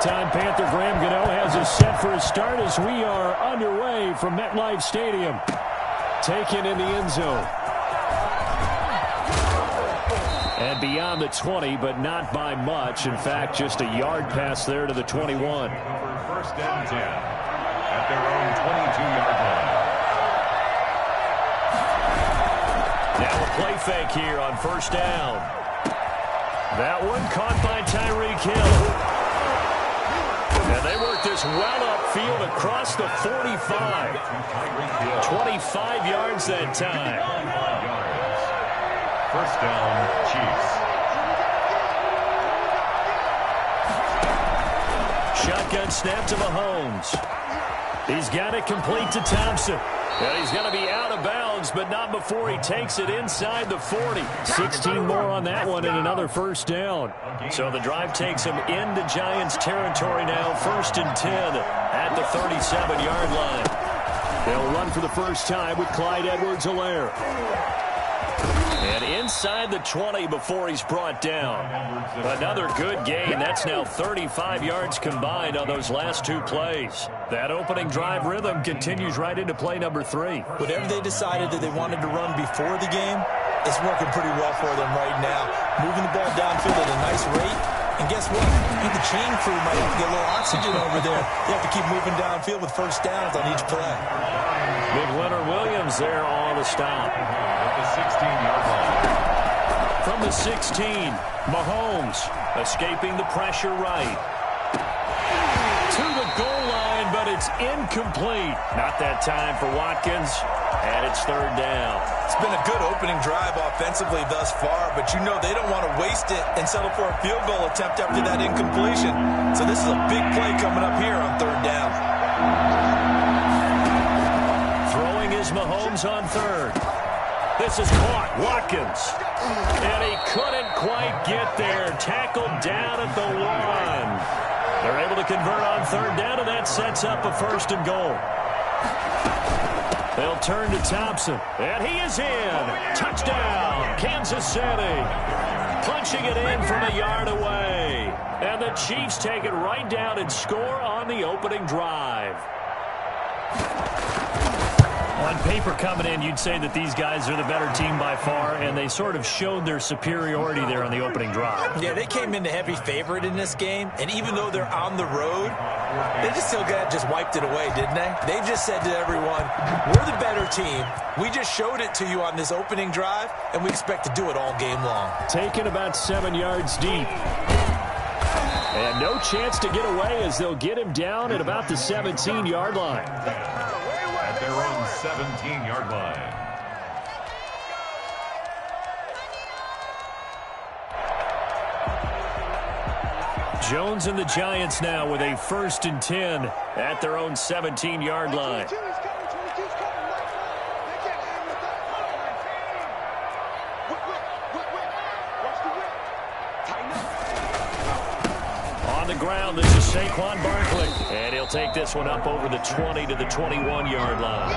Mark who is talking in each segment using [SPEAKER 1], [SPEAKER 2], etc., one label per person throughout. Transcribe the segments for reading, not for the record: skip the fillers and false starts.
[SPEAKER 1] Halftime Panther Graham Gano has us set for a start as we are underway from MetLife Stadium. Taken in the end zone. And beyond the 20, but not by much. In fact, just a yard pass there to the 21.
[SPEAKER 2] First and 10 at their own 22-yard line.
[SPEAKER 1] Now a play fake here on first down. That one caught by Tyreek Hill. And they work this well upfield across the 45. 25 yards that time.
[SPEAKER 2] First down, Chiefs.
[SPEAKER 1] Shotgun snap to Mahomes. He's got it complete to Thompson. And he's going to be out of bounds, but not before he takes it inside the 40. 16 more on that one and another first down. So the drive takes him into Giants territory now. First and 10 at the 37-yard line. They'll run for the first time with Clyde Edwards-Helaire. And inside the 20 before he's brought down. Another good gain. That's now 35 yards combined on those last two plays. That opening drive rhythm continues right into play number 3.
[SPEAKER 3] Whatever they decided that they wanted to run before the game, it's working pretty well for them right now. Moving the ball downfield at a nice rate. And guess what? The chain crew might have to get a little oxygen over there. They have to keep moving downfield with first downs on each play.
[SPEAKER 1] Big Leonard Williams there on the stop.
[SPEAKER 2] At the 16-yard line.
[SPEAKER 1] From the 16, Mahomes escaping the pressure right. To the goal line, but it's incomplete. Not that time for Watkins, and it's third down.
[SPEAKER 3] It's been a good opening drive offensively thus far, but you know they don't want to waste it and settle for a field goal attempt after that incompletion. So this is a big play coming up here on third down.
[SPEAKER 1] Throwing is Mahomes on third. This is caught. Watkins. And he couldn't quite get there. Tackled down at the 1. They're able to convert on third down, and that sets up a first and goal. They'll turn to Thompson. And he is in. Touchdown, Kansas City. Punching it in from a yard away. And the Chiefs take it right down and score on the opening drive. On paper coming in, you'd say that these guys are the better team by far, and they sort of showed their superiority there on the opening drive.
[SPEAKER 3] Yeah, they came in the heavy favorite in this game, and even though they're on the road, they just still just wiped it away, didn't they? They just said to everyone, we're the better team. We just showed it to you on this opening drive, and we expect to do it all game long.
[SPEAKER 1] Taken about 7 yards deep. And no chance to get away as they'll get him down at about the 17-yard line.
[SPEAKER 2] At their own 17-yard line.
[SPEAKER 1] Jones and the Giants now with a first and 10 at their own 17-yard line. On the ground, this is Saquon Barkley. And he'll take this one up over the 20 to the 21-yard line.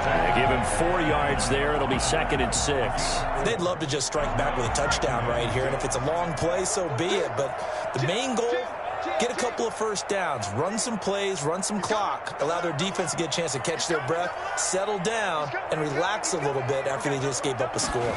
[SPEAKER 1] They give him 4 yards there. It'll be second and 6.
[SPEAKER 3] They'd love to just strike back with a touchdown right here. And if it's a long play, so be it. But the main goal, get a couple of first downs, run some plays, run some clock, allow their defense to get a chance to catch their breath, settle down, and relax a little bit after they just gave up a score.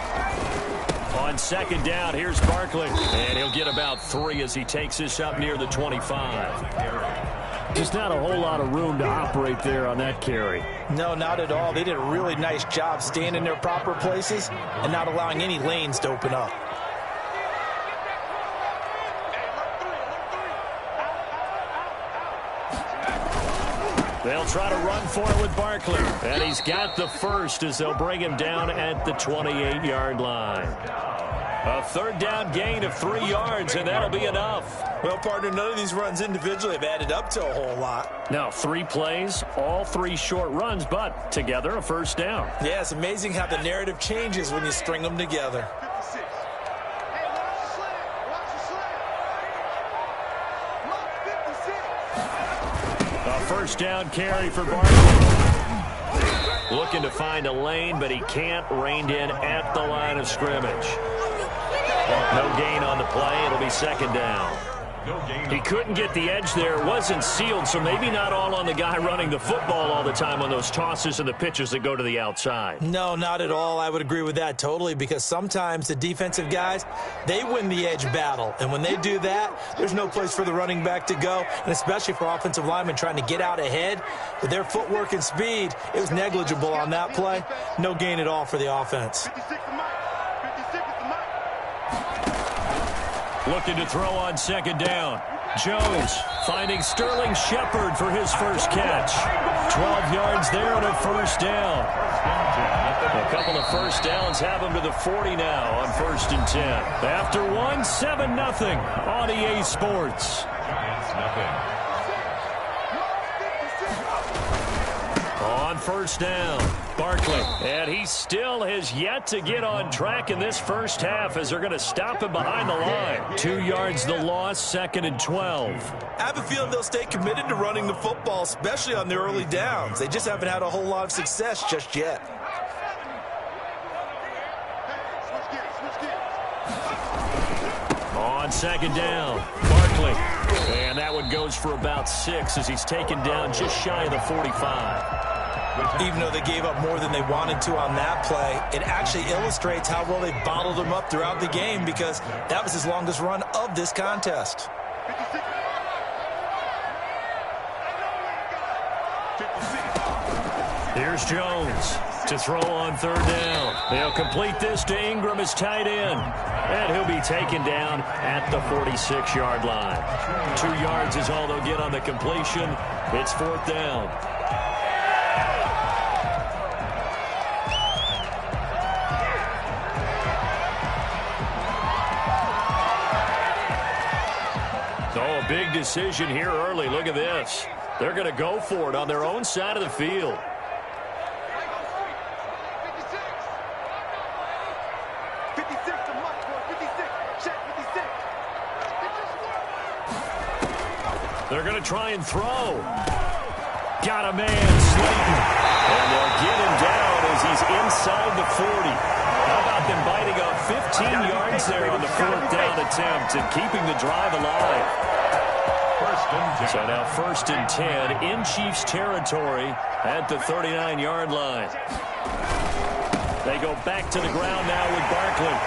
[SPEAKER 1] On second down, here's Barkley. And he'll get about 3 as he takes this up near the 25. Just not a whole lot of room to operate there on that carry.
[SPEAKER 3] No, not at all. They did a really nice job staying in their proper places and not allowing any lanes to open up.
[SPEAKER 1] They'll try to run for it with Barkley. And he's got the first as they'll bring him down at the 28-yard line. A third down gain of 3 yards, and that'll be enough.
[SPEAKER 3] Well, partner, none of these runs individually have added up to a whole lot.
[SPEAKER 1] Now, 3 plays, all 3 short runs, but together a first down.
[SPEAKER 3] Yeah, it's amazing how the narrative changes when you string them together.
[SPEAKER 1] A first down carry for Barkley. Looking to find a lane, but he can't. Reined in at the line of scrimmage. No gain on the play. It'll be second down. He couldn't get the edge there. It wasn't sealed, so maybe not all on the guy running the football all the time on those tosses and the pitches that go to the outside.
[SPEAKER 3] No, not at all. I would agree with that totally, because sometimes the defensive guys, they win the edge battle. And when they do that, there's no place for the running back to go, and especially for offensive linemen trying to get out ahead. With their footwork and speed, it was negligible on that play. No gain at all for the offense.
[SPEAKER 1] Looking to throw on second down. Jones finding Sterling Shepard for his first catch. 12 yards there and a first down. A couple of first downs have him to the 40 now on 1st and 10. After one, 7-0 on EA Sports. On first down, Barkley. And he still has yet to get on track in this first half as they're going to stop him behind the line. 2 yards the loss, 2nd and 12.
[SPEAKER 3] I have a feeling they'll stay committed to running the football, especially on the early downs. They just haven't had a whole lot of success just yet.
[SPEAKER 1] On second down, Barkley. And that one goes for about 6 as he's taken down just shy of the 45.
[SPEAKER 3] Even though they gave up more than they wanted to on that play, it actually illustrates how well they bottled him up throughout the game, because that was his longest run of this contest.
[SPEAKER 1] Here's Jones to throw on third down. They'll complete this to Ingram as tight end. And he'll be taken down at the 46-yard line. 2 yards is all they'll get on the completion. It's 4th down. Oh, big decision here early. Look at this. They're going to go for it on their own side of the field. They're going to try and throw. Got a man, Slayton. And they'll get him down as he's inside the 40. How about them biting off 15 yards there on the 4th down attempt and keeping the drive alive? So now 1st and 10 in Chiefs territory at the 39-yard line. They go back to the ground now with Barkley.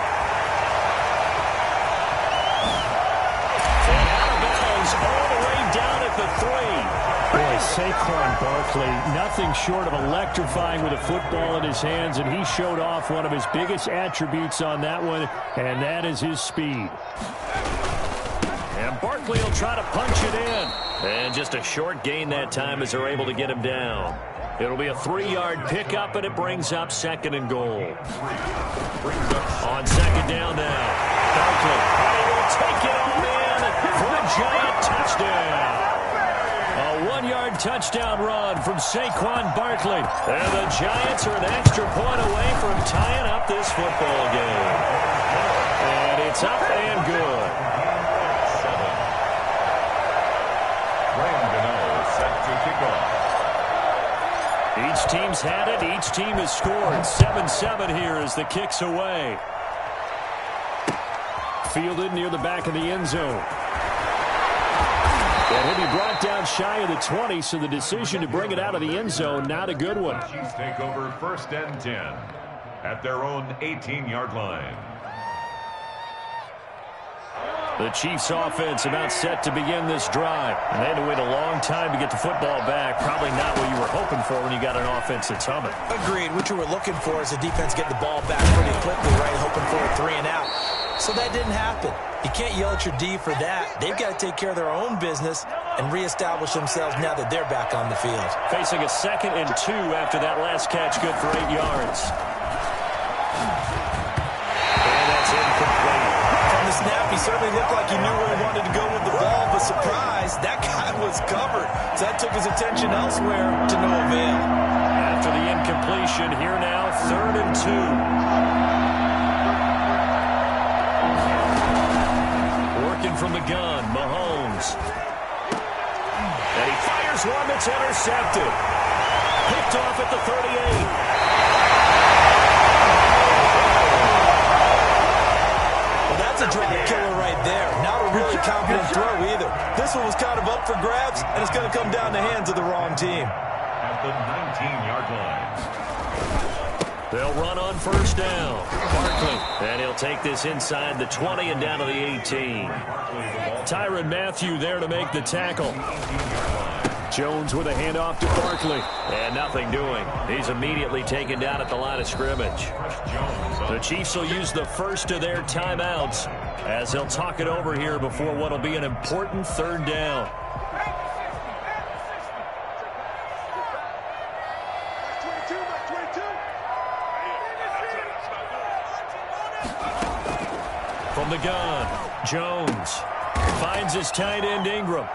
[SPEAKER 1] And out of bounds all the way down at the 3.
[SPEAKER 4] Boy, Saquon Barkley, nothing short of electrifying with a football in his hands, and he showed off one of his biggest attributes on that one, and that is his speed.
[SPEAKER 1] And Barkley will try to punch it in. And just a short gain that time as they're able to get him down. It'll be a 3-yard pickup, and it brings up 2nd and goal. On second down now, Barkley. And he will take it all in for a giant touchdown. A 1-yard touchdown run from Saquon Barkley. And the Giants are an extra point away from tying up this football game. And it's up and good. Each team's had it. Each team has scored. 7-7 here as the kick's away.
[SPEAKER 4] Fielded near the back of the end zone. And he'll be brought down shy of the 20, so the decision to bring it out of the end zone, not a good one.
[SPEAKER 2] Chiefs take over 1st and 10 at their own 18-yard line.
[SPEAKER 1] The Chiefs offense about set to begin this drive. And they had to wait a long time to get the football back. Probably not what you were hoping for when you got an offense that's humming.
[SPEAKER 3] Agreed. What you were looking for is the defense get the ball back pretty quickly, right? Hoping for a 3 and out. So that didn't happen. You can't yell at your D for that. They've got to take care of their own business and reestablish themselves now that they're back on the field.
[SPEAKER 1] Facing a 2nd and 2 after that last catch, good for 8 yards. And that's incomplete.
[SPEAKER 3] From the snap, he certainly looked like he knew where he wanted to go with the ball, but surprise, that guy was covered. So that took his attention elsewhere to no avail.
[SPEAKER 1] After the incompletion, here now, 3rd and 2. From the gun, Mahomes. And he fires one that's intercepted. Picked off at the 38. Well,
[SPEAKER 3] that's a drop killer right there. Not a really confident throw this one was kind of up for grabs, and it's going to come down the hands of the wrong team.
[SPEAKER 2] At the 19-yard line.
[SPEAKER 1] They'll run on first down. Barkley. And he'll take this inside the 20 and down to the 18. Tyrann Mathieu there to make the tackle. Jones with a handoff to Barkley. And nothing doing. He's immediately taken down at the line of scrimmage. The Chiefs will use the first of their timeouts as they'll talk it over here before what will be an important third down. From the gun, Jones finds his tight end Ingram.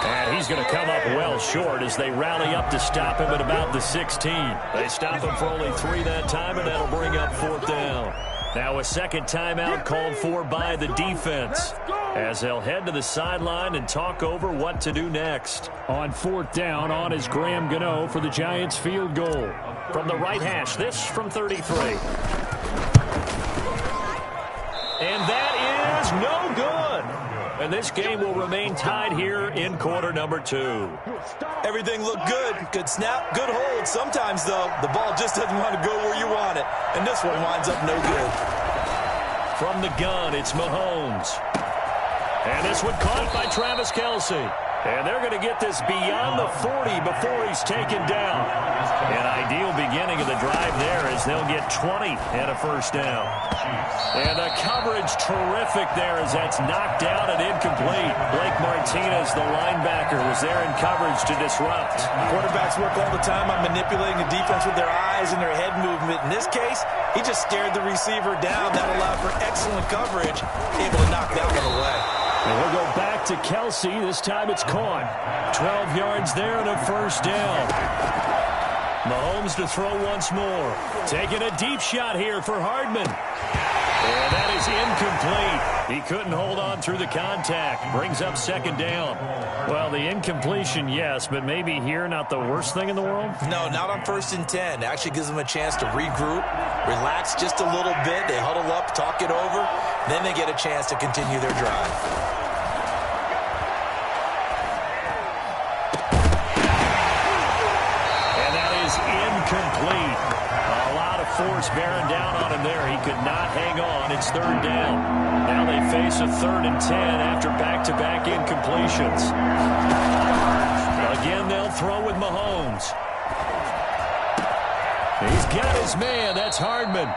[SPEAKER 1] And he's going to come up well short as they rally up to stop him at about the 16. They stop him for only 3 that time, and that'll bring up fourth down. Now a second timeout called for by the defense as they'll head to the sideline and talk over what to do next.
[SPEAKER 4] On fourth down, on is Graham Gano for the Giants field goal.
[SPEAKER 1] From the right hash, this from 33. And that is no good. And this game will remain tied here in quarter number 2.
[SPEAKER 3] Everything looked good. Good snap, good hold. Sometimes, though, the ball just doesn't want to go where you want it. And this one winds up no good.
[SPEAKER 1] From the gun, it's Mahomes. And this one caught by Travis Kelce. And they're going to get this beyond the 40 before he's taken down. An ideal beginning of the drive there as they'll get 20 and a first down. And the coverage terrific there as that's knocked down and incomplete. Blake Martinez, the linebacker, was there in coverage to disrupt.
[SPEAKER 3] Quarterbacks work all the time on manipulating the defense with their eyes and their head movement. In this case, he just stared the receiver down. That allowed for excellent coverage, able to knock that one away.
[SPEAKER 4] And we'll go back to Kelce. This time it's caught. 12 yards there and a first down. Mahomes to throw once more. Taking a deep shot here for Hardman. And that is incomplete. He couldn't hold on through the contact. Brings up second down. Well, the incompletion, yes, but maybe here not the worst thing in the world?
[SPEAKER 3] No, not on 1st and 10. Actually gives them a chance to regroup, relax just a little bit. They huddle up, talk it over. Then they get a chance to continue their drive.
[SPEAKER 1] Incomplete. A lot of force bearing down on him there. He could not hang on. It's third down. Now they face a 3rd and 10 after back-to-back incompletions. Again, they'll throw with Mahomes. He's got his man. That's Hardman.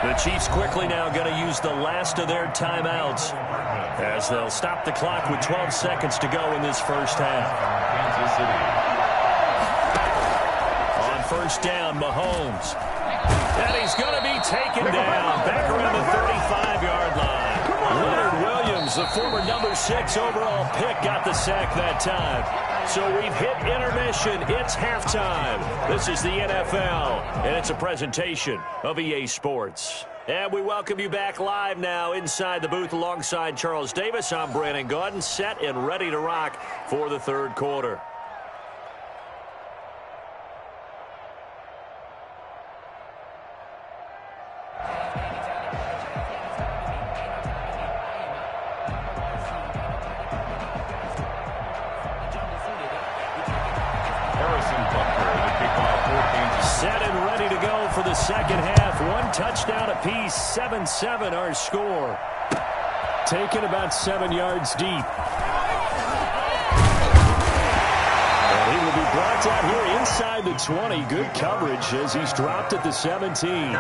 [SPEAKER 1] The Chiefs quickly now going to use the last of their timeouts as they'll stop the clock with 12 seconds to go in this first half.
[SPEAKER 2] Kansas City.
[SPEAKER 1] First down, Mahomes. And he's going to be taken down back around the 35-yard line. Leonard Williams, the former number 6 overall pick, got the sack that time. So we've hit intermission. It's halftime. This is the NFL, and it's a presentation of EA Sports. And we welcome you back live now inside the booth alongside Charles Davis. I'm Brandon Gaudin, set and ready to rock for the third quarter. Set and ready to go for the second half. 1 touchdown apiece, 7-7 our score. Taken about 7 yards deep. And he will be brought down here inside the 20. Good coverage as he's dropped at the 17.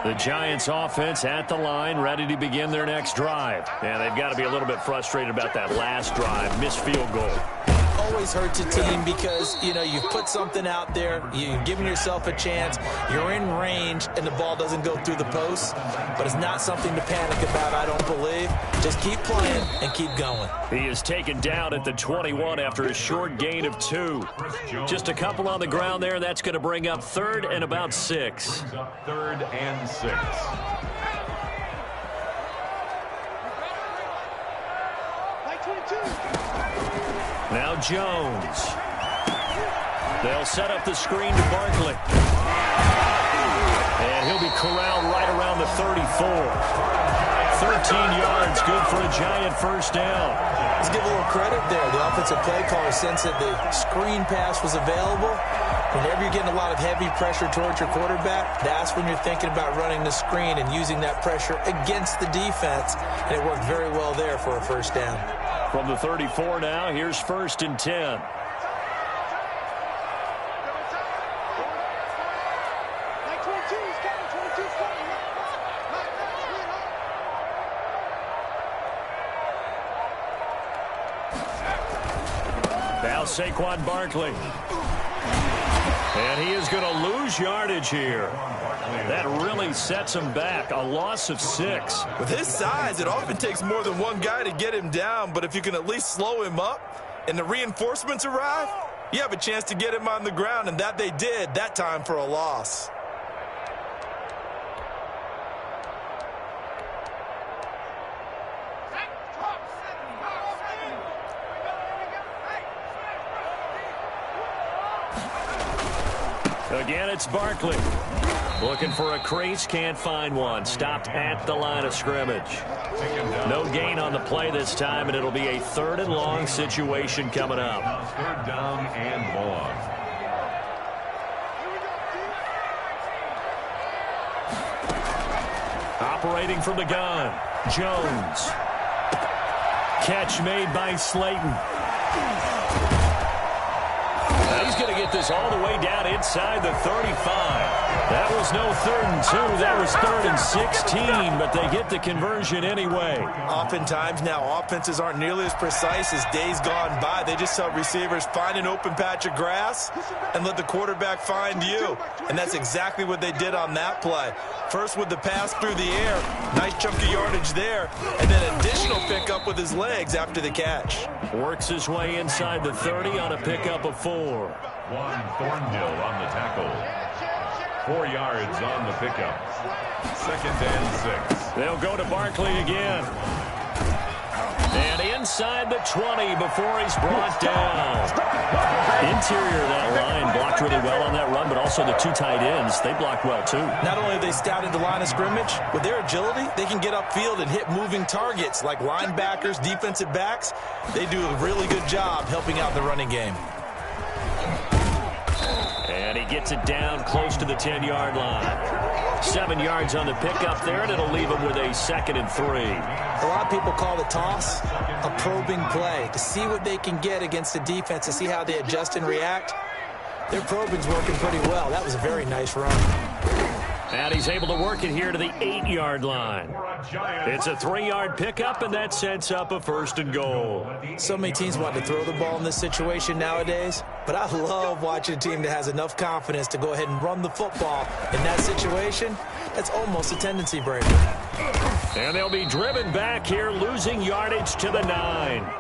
[SPEAKER 1] The Giants offense at the line, ready to begin their next drive. And they've got to be a little bit frustrated about that last drive, missed field goal.
[SPEAKER 3] always hurts a team because, you know, you've put something out there, you've given yourself a chance, you're in range, and the ball doesn't go through the post. But it's not something to panic about, I don't believe. Just keep playing and keep going.
[SPEAKER 1] He is taken down at the 21 after a short gain of 2. Just a couple on the ground there. That's going to bring up 3rd and about 6.
[SPEAKER 2] 3rd and 6.
[SPEAKER 1] Now Jones. They'll set up the screen to Barkley. And he'll be corralled right around the 34. 13 yards, good for a giant first down.
[SPEAKER 3] Let's give a little credit there. The offensive play caller sensed that the screen pass was available. Whenever you're getting a lot of heavy pressure towards your quarterback, that's when you're thinking about running the screen and using that pressure against the defense. And it worked very well there for a first down.
[SPEAKER 1] From the 34 now, here's 1st and 10. Now Saquon Barkley. And he is going to lose yardage here. That really sets him back. A loss of 6.
[SPEAKER 3] With his size, it often takes more than one guy to get him down, but if you can at least slow him up and the reinforcements arrive, you have a chance to get him on the ground, and that they did that time for a loss.
[SPEAKER 1] Again, it's Barkley. Looking for a crease, can't find one. Stopped at the line of scrimmage. No gain on the play this time, and it'll be a 3rd and long situation coming up.
[SPEAKER 2] 3rd down and long.
[SPEAKER 1] Operating from the gun, Jones. Catch made by Slayton. Now he's going to get this all the way down inside the 35. That was no 3rd and 2. That was 3rd and 16, but they get the conversion anyway.
[SPEAKER 3] Oftentimes now offenses aren't nearly as precise as days gone by. They just tell receivers, find an open patch of grass and let the quarterback find you. And that's exactly what they did on that play. First with the pass through the air, nice chunk of yardage there, and then additional pickup with his legs after the catch.
[SPEAKER 1] Works his way inside the 30 on a pickup of 4.
[SPEAKER 2] Juan Thornhill on the tackle. 4 yards on the pickup. 2nd and 6.
[SPEAKER 1] They'll go to Barkley again. And inside the 20 before he's brought down. Interior of that line blocked really well on that run, but also the 2 tight ends, they blocked well too.
[SPEAKER 3] Not only have they scouted the line of scrimmage, with their agility, they can get upfield and hit moving targets like linebackers, defensive backs. They do a really good job helping out the running game.
[SPEAKER 1] And he gets it down close to the 10-yard line. 7 yards on the pickup there, and it'll leave him with a 2nd and 3.
[SPEAKER 3] A lot of people call the toss a probing play to see what they can get against the defense, to see how they adjust and react. Their probing's working pretty well. That was a very nice run.
[SPEAKER 1] And he's able to work it here to the 8-yard line. It's a 3-yard pickup, and that sets up a 1st and goal.
[SPEAKER 3] So many teams want to throw the ball in this situation nowadays, but I love watching a team that has enough confidence to go ahead and run the football. In that situation, that's almost a tendency breaker.
[SPEAKER 1] And they'll be driven back here, losing yardage to the 9.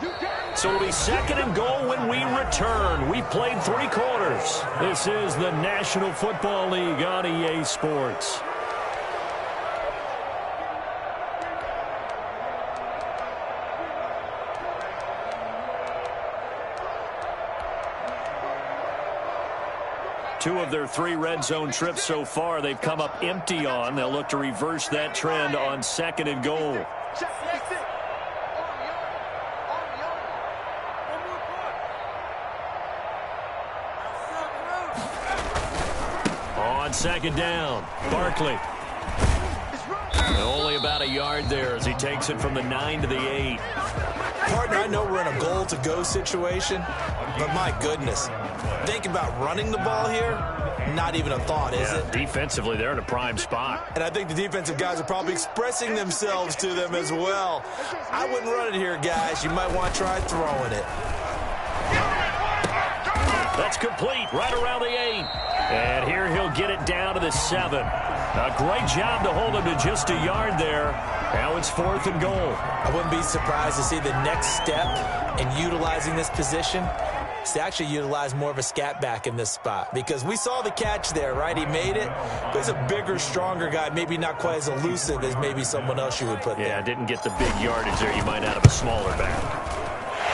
[SPEAKER 1] So it'll be 2nd and goal when we return. We played 3 quarters. This is the National Football League on EA Sports. Two of their 3 red zone trips so far, they've come up empty on. They'll look to reverse that trend on 2nd and goal. On 2nd down, Barkley. Only about a yard there as he takes it from the 9 to the 8.
[SPEAKER 3] Partner, I know we're in a goal-to-go situation, but my goodness, think about running the ball here, not even a thought, is it?
[SPEAKER 1] Defensively, they're in a prime spot.
[SPEAKER 3] And I think the defensive guys are probably expressing themselves to them as well. I wouldn't run it here, guys. You might want to try throwing it.
[SPEAKER 1] That's complete right around the 8. And here he'll get it down to the 7. A great job to hold him to just a yard there. Now it's 4th and goal.
[SPEAKER 3] I wouldn't be surprised to see the next step in utilizing this position is to actually utilize more of a scat back in this spot, because we saw the catch there, right? He made it. But he's a bigger, stronger guy, maybe not quite as elusive as maybe someone else you would put there.
[SPEAKER 1] Yeah, didn't get the big yardage there you might out of a smaller back.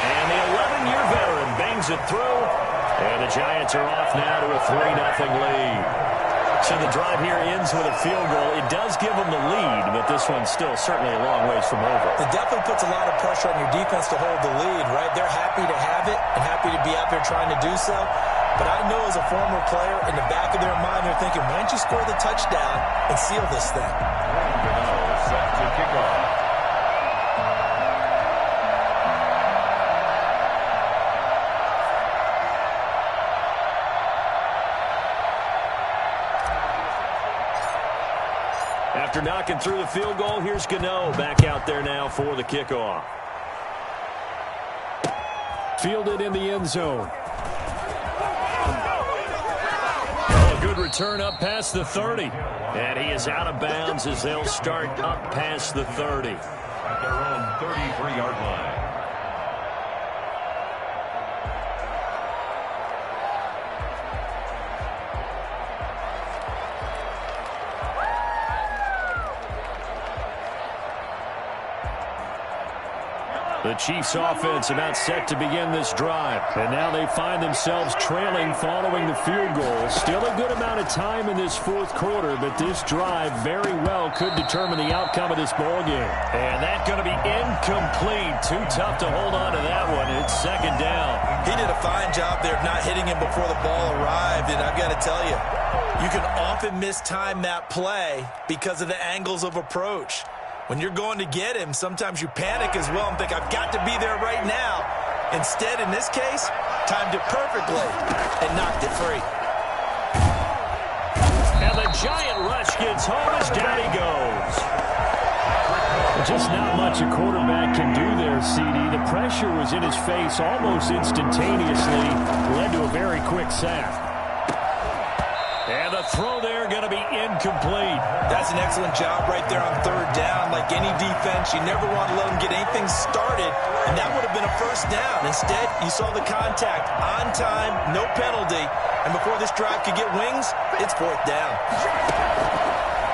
[SPEAKER 1] And the 11-year veteran bangs it through. And the Giants are off now to a 3-0 lead. So the drive here ends with a field goal. It does give them the lead, but this one's still certainly a long ways from over.
[SPEAKER 3] It definitely puts a lot of pressure on your defense to hold the lead, right? They're happy to have it and happy to be out there trying to do so. But I know as a former player, in the back of their mind, they're thinking, why don't you score the touchdown and seal this thing?
[SPEAKER 2] Set to kick off.
[SPEAKER 1] After knocking through the field goal, here's Gano back out there now for the kickoff. Fielded in the end zone. Oh, a good return up past the 30. And he is out of bounds as they'll start up past the 30.
[SPEAKER 2] At their own 33-yard line.
[SPEAKER 1] The Chiefs offense about set to begin this drive. And now they find themselves trailing following the field goal. Still a good amount of time in this fourth quarter, but this drive very well could determine the outcome of this ball game. And that's going to be incomplete. Too tough to hold on to that one. It's 2nd down.
[SPEAKER 3] He did a fine job there of not hitting him before the ball arrived, and I've got to tell you, you can often mistime that play because of the angles of approach. When you're going to get him, sometimes you panic as well and think, I've got to be there right now. Instead, in this case, timed it perfectly and knocked it free.
[SPEAKER 1] And the giant rush gets home as down he goes. Just not much a quarterback can do there, CD. The pressure was in his face almost instantaneously. Led to a very quick sack. And the throw there going to be incomplete.
[SPEAKER 3] That's an excellent job right there on 3rd down. Like any defense, you never want to let them get anything started, and that would have been a 1st down. Instead, you saw the contact on time, no penalty, and before this drive could get wings, it's 4th down.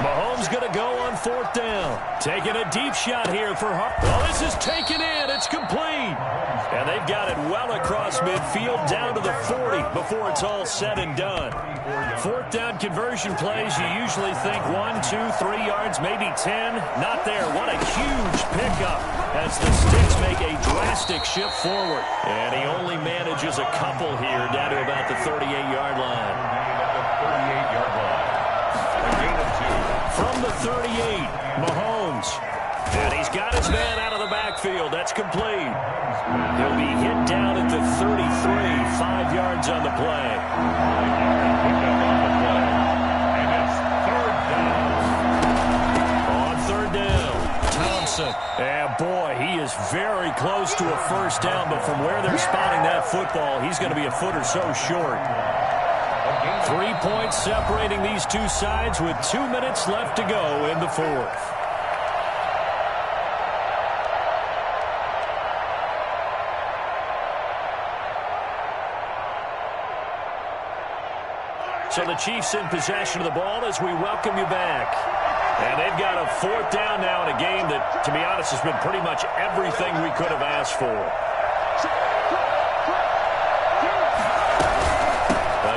[SPEAKER 1] Mahomes going to go on 4th down. Taking a deep shot here for Hart. Well, this is taken in. It's complete. And they've got it well across midfield down to the 40 before it's all said and done. 4th down conversion plays, you usually think 1, 2, 3 yards, maybe 10. Not there. What a huge pickup as the Sticks make a drastic shift forward. And he only manages a couple here down to about the 38-yard line. From the 38, Mahomes. And he's got his man out of the backfield. That's complete. He'll be hit down at the 33, 5 yards on the play.
[SPEAKER 2] And it's 3rd down.
[SPEAKER 1] On 3rd down, Thompson. And boy, he is very close to a 1st down, but from where they're spotting that football, he's going to be a foot or so short. 3 points separating these two sides with 2 minutes left to go in the 4th. So the Chiefs in possession of the ball as we welcome you back. And they've got a 4th down now in a game that, to be honest, has been pretty much everything we could have asked for.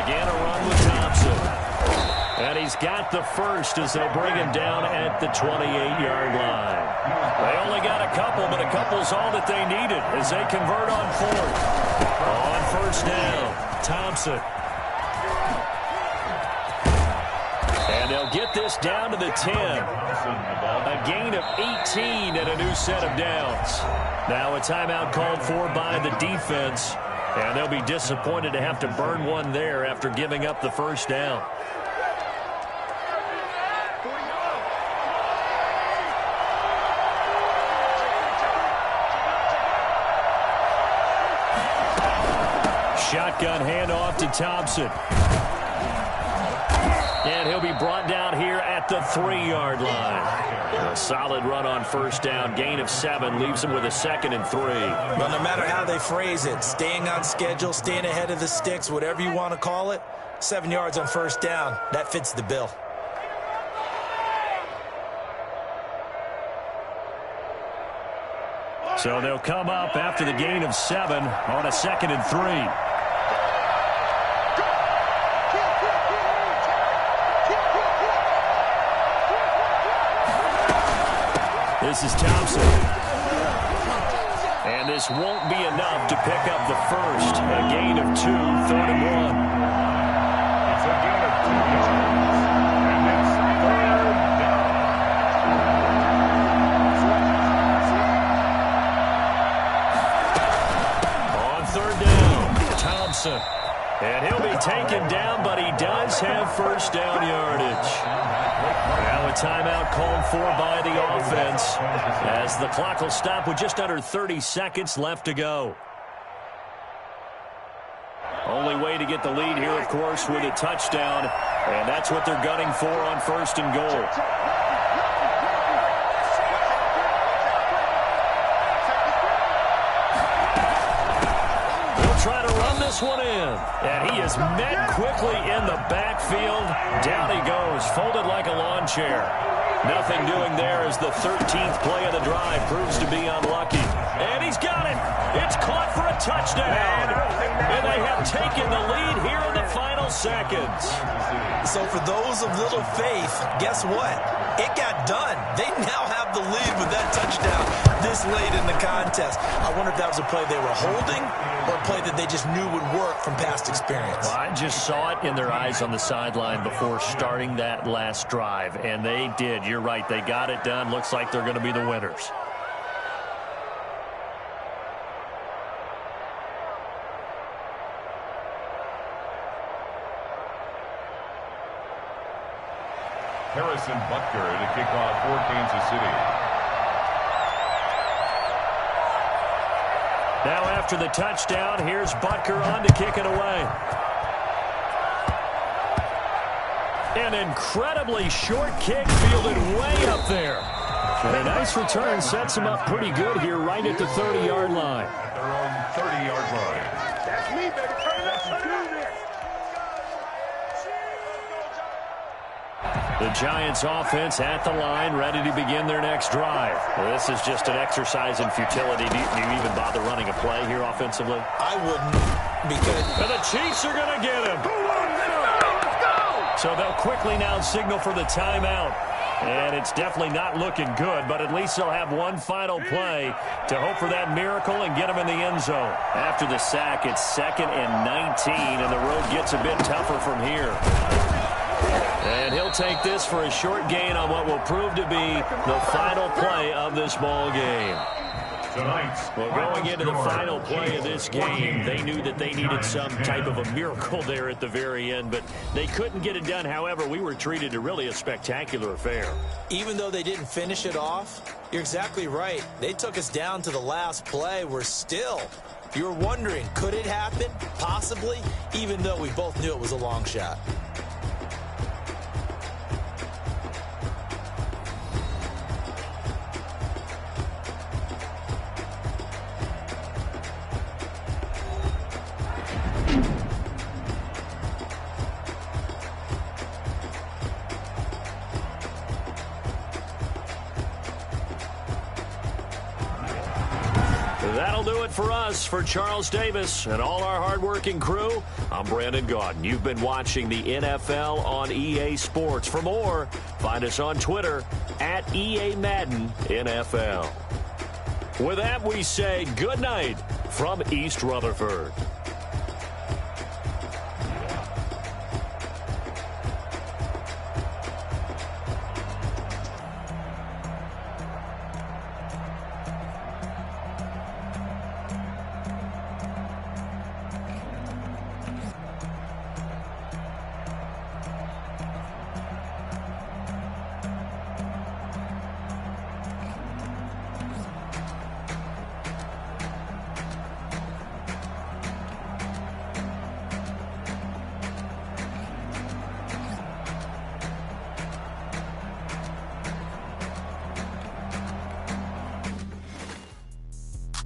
[SPEAKER 1] Again, a run with Thompson. And he's got the first as they'll bring him down at the 28-yard line. They only got a couple, but a couple's all that they needed as they convert on 4th. On 1st down, Thompson. And they'll get this down to the 10. A gain of 18 and a new set of downs. Now a timeout called for by the defense. And they'll be disappointed to have to burn one there after giving up the 1st down. shotgun handoff to Thompson. And he'll be brought down here at the 3-yard line. A solid run on first down. Gain of 7 leaves him with a 2nd and 3.
[SPEAKER 3] Well, no matter how they phrase it, staying on schedule, staying ahead of the sticks, whatever you want to call it, 7 yards on first down, that fits the bill.
[SPEAKER 1] So they'll come up after the gain of 7 on a 2nd and 3. This is Thompson. And this won't be enough to pick up the first. A gain of 2, 3rd and 1.
[SPEAKER 2] It's a gain of 2 yards. And it's 3rd down.
[SPEAKER 1] On 3rd down, Thompson. And he'll be taken down, but he does have first down yardage. Now a timeout called for by the offense as the clock will stop with just under 30 seconds left to go. Only way to get the lead here, of course, with a touchdown, and that's what they're gunning for on 1st and goal. Try to run this one in. And he is met quickly in the backfield. Down he goes, folded like a lawn chair. Nothing doing there as the 13th play of the drive proves to be unlucky. And he's got it. It's caught for a touchdown. And they have taken the lead here in the final seconds.
[SPEAKER 3] So for those of little faith, guess what? It got done. They now have the lead with that touchdown this late in the contest. I wonder if that was a play they were holding or a play that they just knew would work from past experience.
[SPEAKER 1] Well, I just saw it in their eyes on the sideline before starting that last drive, and they did. You're right. They got it done. Looks like they're going to be the winners.
[SPEAKER 2] Harrison Butker to kick off for Kansas City.
[SPEAKER 1] Now after the touchdown, here's Butker on to kick it away. An incredibly short kick fielded way up there. And a nice return sets him up pretty good here right at the 30-yard line.
[SPEAKER 2] At their own 30-yard line.
[SPEAKER 5] That's me, baby. Turn it up. Turn it up.
[SPEAKER 1] The Giants offense at the line, ready to begin their next drive. Well, this is just an exercise in futility. Do you even bother running a play here offensively?
[SPEAKER 3] I wouldn't, because...
[SPEAKER 1] And the Chiefs are going to get him. So they'll quickly now signal for the timeout. And it's definitely not looking good, but at least they'll have one final play to hope for that miracle and get him in the end zone. After the sack, it's 2nd and 19, and the road gets a bit tougher from here. And he'll take this for a short gain on what will prove to be the final play of this ball game. Well, going into the final play of this game, they knew that they needed some type of a miracle there at the very end, but they couldn't get it done. However, we were treated to really a spectacular affair.
[SPEAKER 3] Even though they didn't finish it off, you're exactly right. They took us down to the last play. We're still, you're wondering, could it happen? Possibly, even though we both knew it was a long shot.
[SPEAKER 1] That'll do it for us. For Charles Davis and all our hardworking crew, I'm Brandon Gaudin. You've been watching the NFL on EA Sports. For more, find us on Twitter at EA Madden NFL. With that, we say good night from East Rutherford.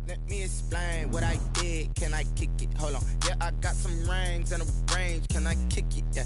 [SPEAKER 6] Let me explain what I did. Can I kick it? Hold on. Yeah, I got some rings and a range. Can I kick it? Yeah.